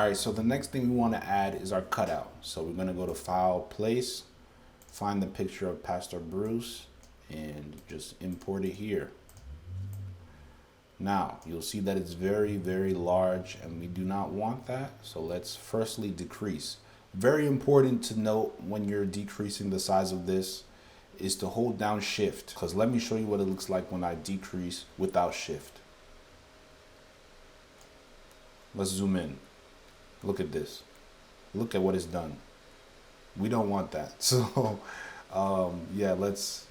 right, so the next thing we want to add is our cutout. So we're going to go to File, Place, find the picture of Pastor Bruce, and just import it here. Now, you'll see that it's very, very large, and we do not want that. So let's firstly decrease. Very important to note when you're decreasing the size of this is to hold down Shift, because let me show you what it looks like when I decrease without Shift. Let's zoom in. Look at this. Look at what it's done. We don't want that. So yeah, let's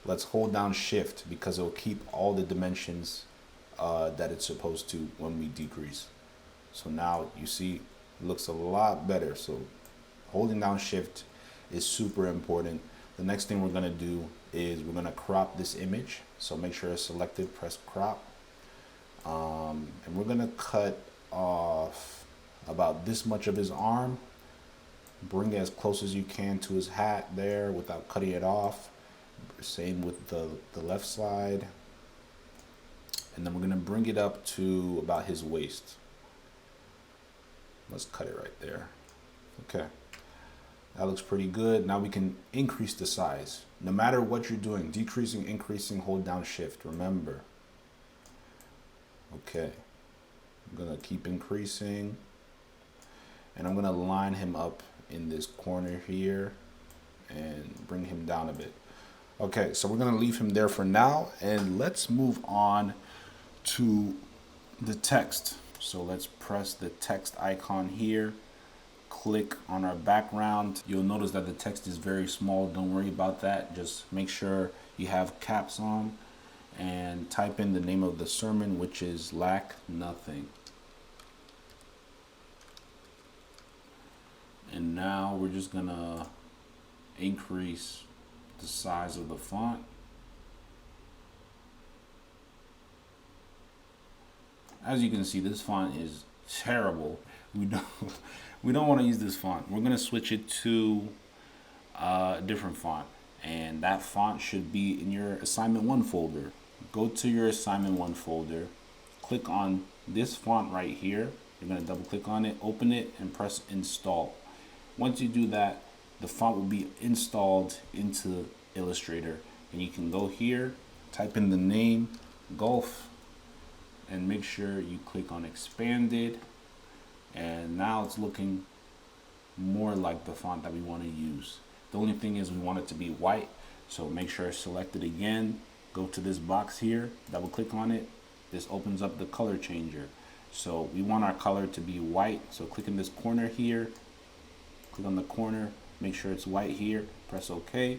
hold down Shift because it'll keep all the dimensions that it's supposed to when we decrease. So now you see it looks a lot better. So holding down Shift is super important. The next thing we're gonna do is we're gonna crop this image. So make sure it's selected, press crop. And we're gonna cut off about this much of his arm. Bring it as close as you can to his hat there without cutting it off. Same with the left side. And then we're gonna bring it up to about his waist. Let's cut it right there. Okay. That looks pretty good. Now we can increase the size. No matter what you're doing, decreasing, increasing, hold down Shift, remember. Okay. I'm gonna keep increasing. And I'm gonna line him up in this corner here and bring him down a bit. Okay, so we're gonna leave him there for now, and let's move on to the text. So let's press the text icon here, click on our background. You'll notice that the text is very small. Don't worry about that. Just make sure you have caps on and type in the name of the sermon, which is Lack Nothing. And now we're just gonna increase the size of the font. As you can see, this font is terrible. We don't want to use this font. We're gonna switch it to a different font, and that font should be in your assignment 1 folder. Go to your assignment 1 folder, click on this font right here. You're gonna double click on it, open it, and press install. Once you do that, the font will be installed into Illustrator, and you can go here, type in the name, Gulf, and make sure you click on expanded. And now it's looking more like the font that we want to use. The only thing is we want it to be white, so make sure it's selected again. Go to this box here, double click on it. This opens up the color changer. So we want our color to be white, so click in this corner here, click on the corner, make sure it's white here, press OK.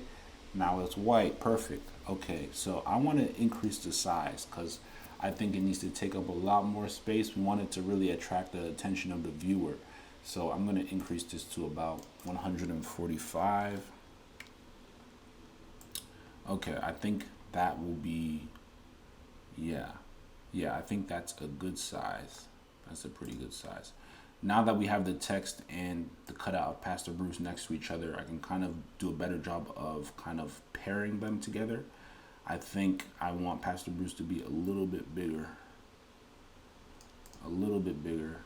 Now it's white, perfect. Okay, so I want to increase the size because I think it needs to take up a lot more space. We want it to really attract the attention of the viewer. So I'm going to increase this to about 145. Okay, I think that will be, yeah, I think that's a good size. That's a pretty good size. Now that we have the text and the cutout of Pastor Bruce next to each other, I can kind of do a better job of kind of pairing them together. I think I want Pastor Bruce to be a little bit bigger. A little bit bigger.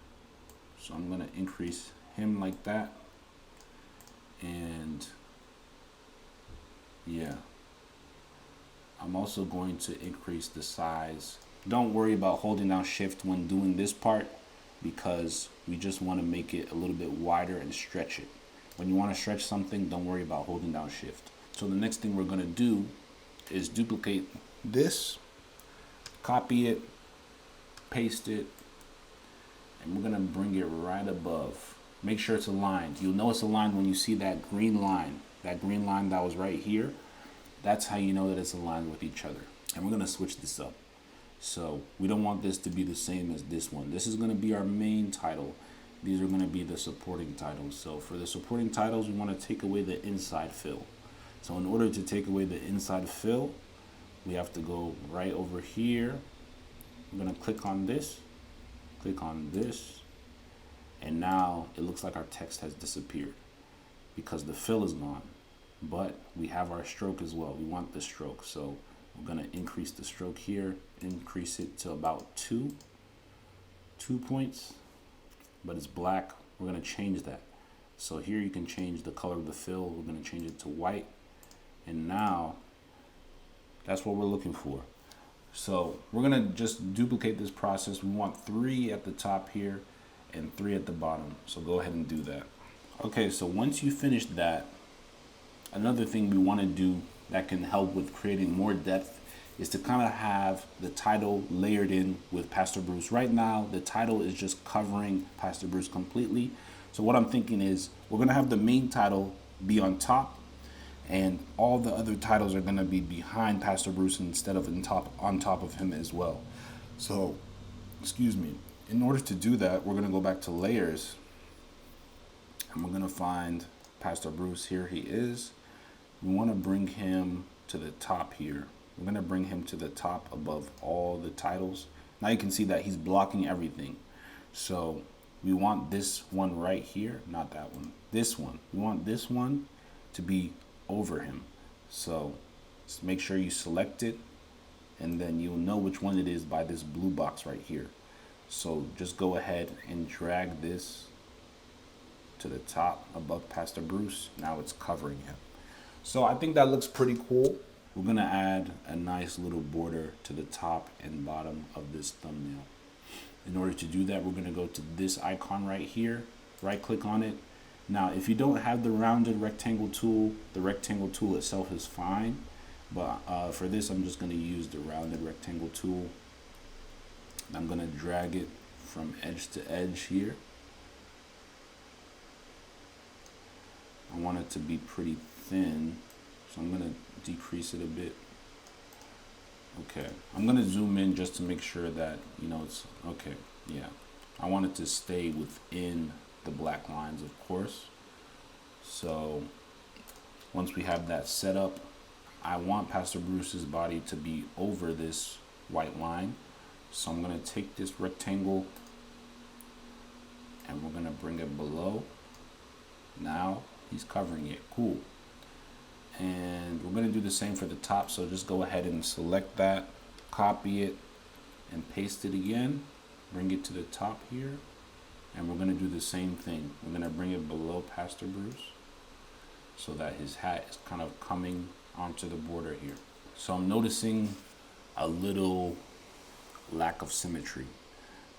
So I'm going to increase him like that. And yeah. I'm also going to increase the size. Don't worry about holding down Shift when doing this part, because we just want to make it a little bit wider and stretch it. When you want to stretch something, don't worry about holding down Shift. So the next thing we're going to do is duplicate this, copy it, paste it, and we're going to bring it right above. Make sure it's aligned. You'll know it's aligned when you see that green line that was right here. That's how you know that it's aligned with each other. And we're going to switch this up. So we don't want this to be the same as this one. This is going to be our main title. These are going to be the supporting titles. So for the supporting titles, we want to take away the inside fill. So in order to take away the inside fill, we have to go right over here. I'm going to click on this, and now it looks like our text has disappeared because the fill is gone. But we have our stroke as well. We want the stroke. So we're going to increase the stroke here, increase it to about 2 points. but it's black. We're gonna change that. So here you can change the color of the fill. We're gonna change it to white. And now that's what we're looking for. So we're gonna just duplicate this process. We want 3 at the top here and 3 at the bottom. So go ahead and do that. Okay, so once you finish that, another thing we wanna do that can help with creating more depth is to kind of have the title layered in with Pastor Bruce. Right now, the title is just covering Pastor Bruce completely. So what I'm thinking is we're gonna have the main title be on top, and all the other titles are going to be behind Pastor Bruce instead of on top of him as well. So, excuse me. In order to do that, we're going to go back to layers, and we're going to find Pastor Bruce. Here he is. We want to bring him to the top here. We're going to bring him to the top above all the titles. Now you can see that he's blocking everything. So we want this one right here, not that one. This one. We want this one to be over him. So just make sure you select it, and then you'll know which one it is by this blue box right here. So just go ahead and drag this to the top above Pastor Bruce. Now it's covering him. So I think that looks pretty cool. We're gonna add a nice little border to the top and bottom of this thumbnail. In order to do that, we're gonna go to this icon right here, right click on it. Now, if you don't have the rounded rectangle tool, the rectangle tool itself is fine. But for this, I'm just going to use the rounded rectangle tool. I'm going to drag it from edge to edge here. I want it to be pretty thin, so I'm going to decrease it a bit. Okay, I'm going to zoom in just to make sure that, it's okay. Yeah, I want it to stay within the black lines, of course. So once we have that set up, I want Pastor Bruce's body to be over this white line. So I'm going to take this rectangle and we're going to bring it below. Now he's covering it. Cool. And we're going to do the same for the top. So just go ahead and select that, copy it, and paste it again. Bring it to the top here. And we're going to do the same thing. We're going to bring it below Pastor Bruce so that his hat is kind of coming onto the border here. So I'm noticing a little lack of symmetry.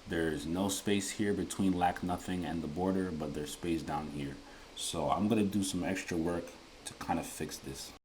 There's no space here between lack nothing and the border, but there's space down here. So I'm going to do some extra work to kind of fix this.